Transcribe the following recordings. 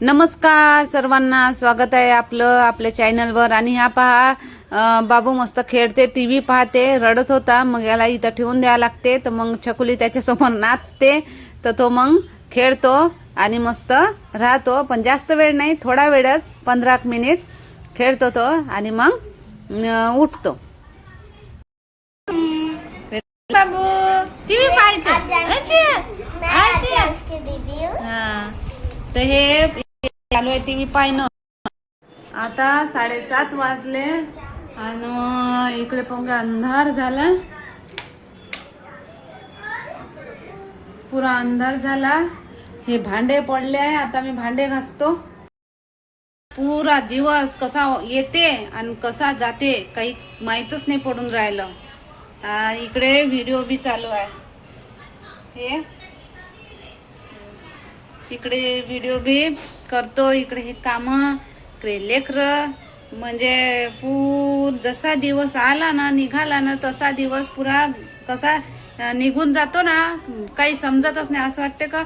नमस्कार सर्वांना, स्वागत आहे आपलं आपल्या चॅनलवर. आणि हा पहा बाबू मस्त खेळते, टीव्ही पाहते, रडत होता. मग याला इथं ठेवून द्यावं लागते. तर मग छकुली त्याच्यासमोर नाचते, तर तो मग खेळतो आणि मस्त राहतो. पण जास्त वेळ नाही, थोडा वेळच, 15 मिनिट खेळतो तो आणि मग उठतो. बाबू टीव्ही पाहायचं. हा, तर हे चालू आहे टीव्ही पाहणं. आता 7:30 वाजले आणि इकडे पण अंधार झाला, पुरा अंधार झाला. हे भांडे पडले आहे, आता मी भांडे घासतो. पुरा दिवस कसा येते आणि कसा जाते काही माहीतच नाही पडून राहिलं. इकडे व्हिडिओ बी चालू आहे. हे इकडे व्हिडिओ बी करतो, इकडे हे काम, इकडे लेकरं. म्हणजे जसा दिवस आला ना, निघाला ना, तसा दिवस पुरा कसा निघून जातो ना, काही समजतच नाही. असं वाटते का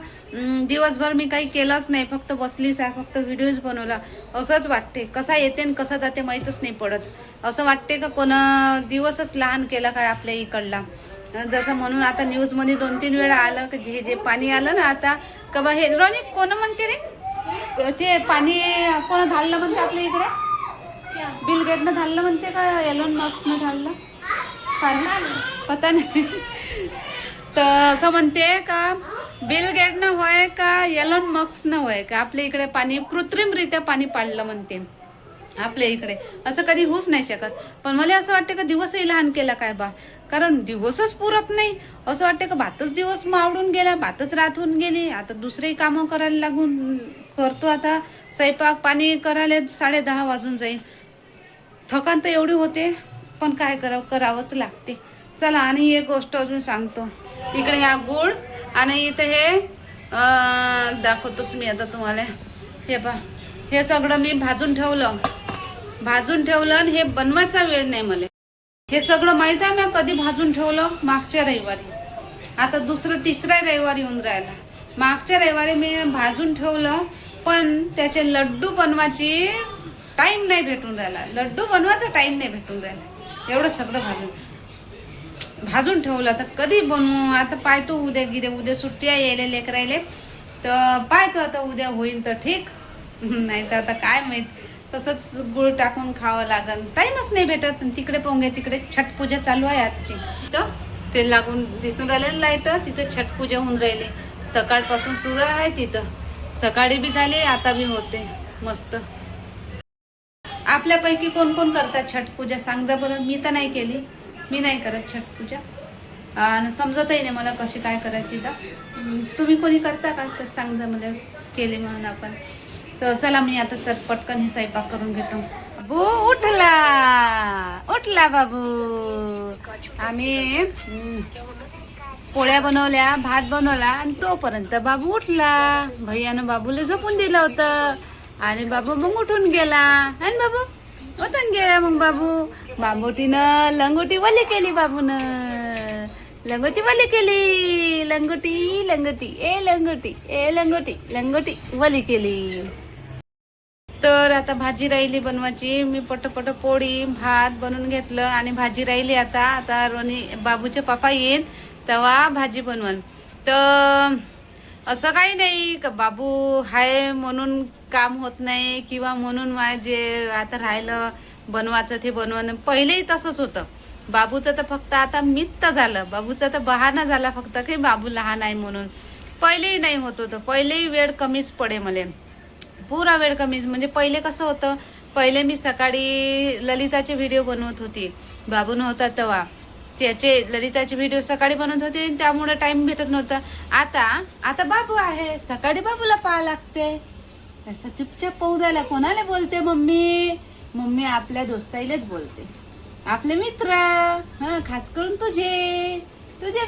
दिवसभर मी काही केलंच नाही, फक्त बसलीच आहे, फक्त व्हिडिओज बनवला, असंच वाटते. कसा येते आणि कसा जाते माहीतच नाही पडत. असं वाटते का कोणा दिवसच लहान केला काय आपल्या इकडला. जसं म्हणून आता न्यूजमध्ये 2-3 वेळा आलं की जे पाणी आलं ना आता, का बा हे रोनिक कोण म्हणते रे, ते पाणी कोण धाडलं म्हणते आपल्या इकडे, बिल गेटनं धाडलं म्हणते का एलोन मस्कनं धाडलं पाणी, पता नाही. तर असं म्हणते का बिल गेटनं होय का एलोन मस्कनं होय का आपल्या इकडे पाणी कृत्रिमरित्या पाणी पाडलं म्हणते आपल्या इकडे. असं कधी होऊच नाही शकत. पण मला असं वाटतं का दिवसही लहान केला काय बा, कारण दिवसच पुरत नाही. असं वाटतं का बातच दिवस मावळून गेला, बातच रात होऊन गेली. आता दुसरेही कामं करायला लागून करतो. आता स्वयंपाक पाणी करायला 10:30 वाजून जाईल. थकान तर एवढी होते, पण काय करावंच लागते. चला, आणि एक गोष्ट अजून सांगतो. इकडे ह्या गुळ आणि इथं हे दाखवतोच मी आता तुम्हाला. हे पहा, हे सगळं मी भाजून ठेवलं आणि हे बनवायचा वेळ नाही मला. हे सगळं माहित आहे मी कधी भाजून ठेवलं, मागच्या रविवारी. आता तिसरा रविवारी येऊन राहिला. मागच्या रविवारी मी भाजून ठेवलं, पण त्याचे लड्डू बनवायची टाइम नाही भेटून राहिला. लड्डू बनवायचा टाइम नाही भेटून राहिला. एवढं सगळं भाजून ठेवलं, तर कधी बनवू. आता पाहतो उद्या सुट्टी आहे यायला लेकरायले, तर पाहतो आता उद्या होईल तर ठीक, नाही तर आता काय माहित, तसंच गुळ टाकून खावं लागल. टाइमच नाही भेटत. तिकडे पोंगे, तिकडे छट पूजा चालू आहे आजची. तर ते लागून दिसून राहिलेलं लाईट, तिथे छट पूजा होऊन राहिली. सकाळपासून सुरू आहे तिथं. सकाळी बी झाली, आता बी होते मस्त. आपल्यापैकी कोण कोण करतात छट पूजा सांग जा बरं. मी तर नाही केली, मी नाही करत छट पूजा, आणि समजतही नाही मला कशी काय करायची. तर तुम्ही कोणी करता का तर सांग जा मला, केले म्हणून आपण. तर चला, मी आता सर पटकन हे स्वयंपाक करून घेतो. बाबू उठला बाबू. आम्ही पोळ्या बनवल्या, भात बनवला, आणि तोपर्यंत बाबू उठला. भैयानं बाबूला झोपून दिलं होतं आणि बाबू मग उठून गेला. आणि बाबू उठून गेला. मग बाबूटीनं लंगोटी वली केली. बाबूनं लंगोटी वली केली. लंगोटी वली केली. तर आता भाजी राहिली बनवायची. मी पटपट पोळी भात बनवून घेतलं आणि भाजी राहिली. आता बाबूचे पप्पा येईल तेव्हा भाजी बनवल. तर असं काही नाही का बाबू हाय म्हणून काम होत नाही, किंवा म्हणून जे आता राहिलं बनवायचं ते बनवणं. पहिलेही तसंच होतं. बाबूचं तर फक्त आता मित्त झालं, बाबूचा तर बहाणा झाला फक्त की बाबू लहान आहे म्हणून. पहिलेही नाही होत होतं. पहिलेही वेळ कमीच पडे मला, पुरा वेळ कमीच. म्हणजे पहिले कसं होतं, पहिले मी सकाळी ललिताचे व्हिडिओ बनवत होती. बाबू नव्हता तेव्हा, त्याचे ललिताचे व्हिडिओ सकाळी बनवत होते, त्यामुळे टाइम भेटत नव्हता. आता बाबू आहे, सकाळी बाबूला पाहा लागते. असं चुपचाप पाहू राहिला. कोणाला बोलते? मम्मी आपल्या दोस्ताईलाच बोलते, आपले मित्र. खास करून तुझे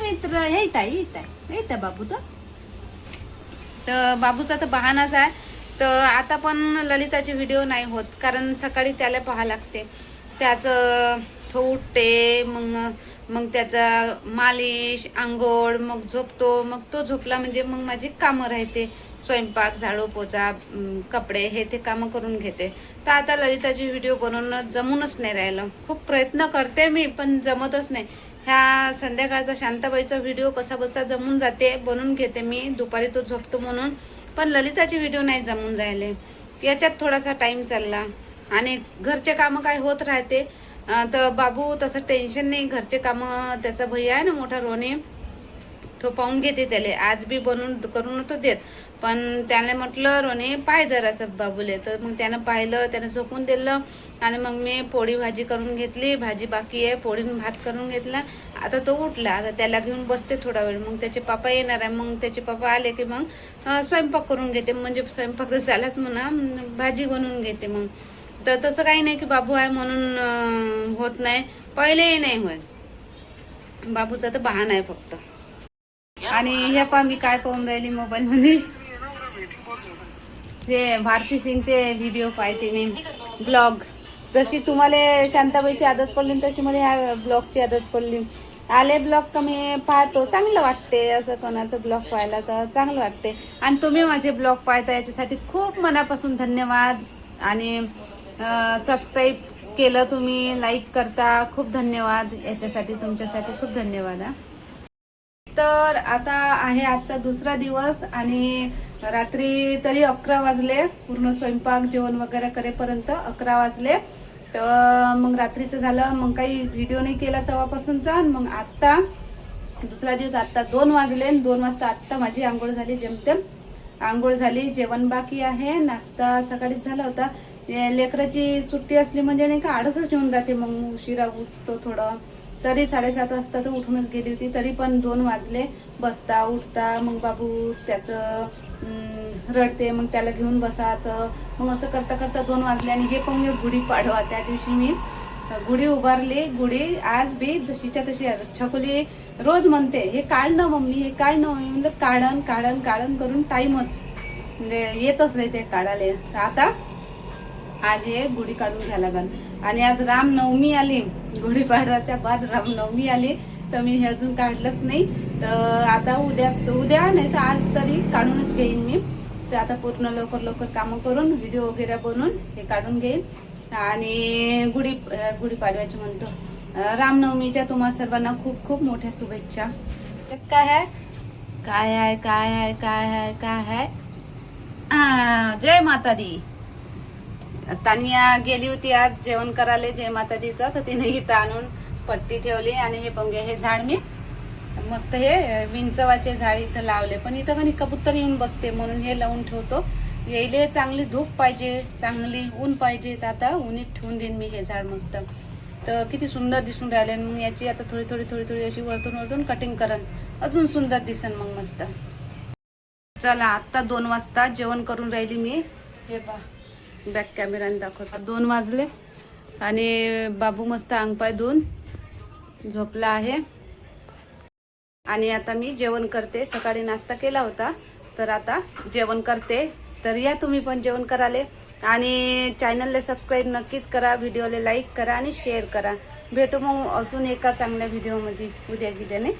मित्र. येता बाबू. तर बाबूचा तर बहानाच आहे. तर आता पण ललिताचे व्हिडिओ नाही होत, कारण सकाळी त्याला पाहा लागते. त्याचं तो उठते, मग त्याचा मालिश, आंघोळ, मग झोपतो. मग तो झोपला म्हणजे मग माझी कामं राहते. स्वयंपाक, झाडू, पोचा, कपडे हे ते कामं करून घेते. तर आता ललिताची व्हिडिओ बनवणं जमूनच नाही राहिलं. खूप प्रयत्न करते मी, पण जमतच नाही. ह्या संध्याकाळचा शांताबाईचा व्हिडिओ कसा बसा जमून जाते, बनवून घेते मी. दुपारी तो झोपतो म्हणून. पण ललिताची व्हिडिओ नाही जमून राहिले. याच्यात थोडासा टाइम चालला आणि घरचे कामं काय होत राहते. तर बाबू तसं टेन्शन नाही. घरचे कामं त्याचा भैया आहे ना मोठा रोनी, तो पाहून घेते त्याला. आज बी बनवून करून तो देत, पण त्याने म्हटलं रोनी पाय जरासं बाबूले. तर मग त्यानं पाहिलं, त्यानं झोपून दिलं आणि मग मी पोळी भाजी करून घेतली. भाजी बाकी आहे, पोळी भात करून घेतला. आता तो उठला, आता त्याला घेऊन बसते थोडा वेळ. मग त्याचे पप्पा येणार आहे. मग त्याचे पप्पा आले की मग स्वयंपाक करून घेते. म्हणजे स्वयंपाक तर झालाच म्हणा, भाजी बनवून घेते. मग तर तसं काही नाही की बाबू आहे म्हणून होत नाही, पहिलेही नाही होत. बाबूचा तर बहाणा आहे फक्त. आणि हे पहा मी काय पाहून राहिली मोबाईल मध्ये, ते भारती सिंगचे व्हिडिओ पाहते मी, ब्लॉग. जशी तुम्हाला शांताबाईची आदत पडली तशी मला ह्या ब्लॉगची आदत पडली. आले ब्लॉग कमी पाहतो, चांगलं वाटते. असं कोणाचं ब्लॉग पाहायला तर चांगलं वाटते. आणि तुम्ही माझे ब्लॉग पाहता याच्यासाठी खूप मनापासून धन्यवाद. आणि सबस्क्राईब केलं तुम्ही, लाईक करता, खूप धन्यवाद. याच्यासाठी तुमच्यासाठी खूप धन्यवाद. तर आता आहे आजचा दुसरा दिवस आणि रात्री तरी 11 वाजले. पूर्ण स्वयंपाक जेवण वगैरे करेपर्यंत 11 वाजले. तर मग रात्रीचं झालं, मग काही व्हिडिओ नाही केला तेव्हापासूनचा. मग आत्ता दुसरा दिवस, आत्ता 2 वाजले. 2 वाजता आत्ता माझी आंघोळ झाली, जेमतेम आंघोळ झाली. जेवण बाकी आहे, नाश्ता सकाळीच झाला होता. लेकराची सुट्टी असली म्हणजे नाही का आळसच येऊन जाते, मग उशिरा उठतो थोडं. तरी 7:30 वाजता तर उठूनच गेली होती. तरी पण 2 वाजले बसता उठता. मग बाबू त्याचं रडते, मग त्याला घेऊन बसायचं. मग असं करता करता 2 वाजले. आणि हे पण गुढी पाडवा, त्या दिवशी मी गुढी उभारली. गुढी आज बी जशीच्या तशी छकुली रोज म्हणते हे काढणं मम्मी, हे काढणं मम्मी. म्हणजे काढण काढण काढण करून टाईमच म्हणजे येतच नाही ते काढायला. आता आज हे गुढी काढून घ्या लागल. आणि आज रामनवमी आली, गुढीपाडवाच्या बाद रामनवमी आली. तर मी हे अजून काढलंच नाही. तर आता उद्या नाही तर आज तरी काढूनच घेईन मी. तर आता पूर्ण लवकर लवकर कामं करून व्हिडिओ वगैरे बनवून हे काढून घेईन. आणि गुढीपाडव्याची म्हणतो, रामनवमीच्या तुम्हा सर्वांना खूप खूप मोठ्या शुभेच्छा. काय आहे काय आहे काय आहे काय आहे काय आहे. जय माता दी. तानिया गेली होती आज जेवण करायला जय माता दीचं, तर तिने इथं आणून पट्टी ठेवली. आणि हे पण हे झाड मी मस्त हे विंचवाचे झाड इथं लावले. पण इथं कधी कबूतर येऊन बसते म्हणून हे लावून ठेवतो. यायले चांगली धूप पाहिजे, चांगली ऊन पाहिजे. तर आता उन्हीत ठेवून देईन मी हे झाड मस्त. तर किती सुंदर दिसून राहिले. मग याची आता थोडी थोडी थोडी थोडी अशी वरतून वरतून कटिंग करन, अजून सुंदर दिसन मग मस्त. चला आत्ता 2 वाजता जेवण करून राहिली मी. हे पहा बॅक कॅमेराने दाखवतो. 2 वाजले आणि बाबू मस्त अंगपाय धुवून झोपला आहे. आणि आता मी जेवण करते. सकाळी नाश्ता केला होता, तर आता जेवण करते. तर या तुम्ही पण जेवण कराले. आणि चॅनलला सबस्क्राईब नक्कीच करा, व्हिडिओला लाईक करा आणि शेअर करा. भेटू मग अजून एका चांगल्या व्हिडिओमध्ये उद्या गिद्याने.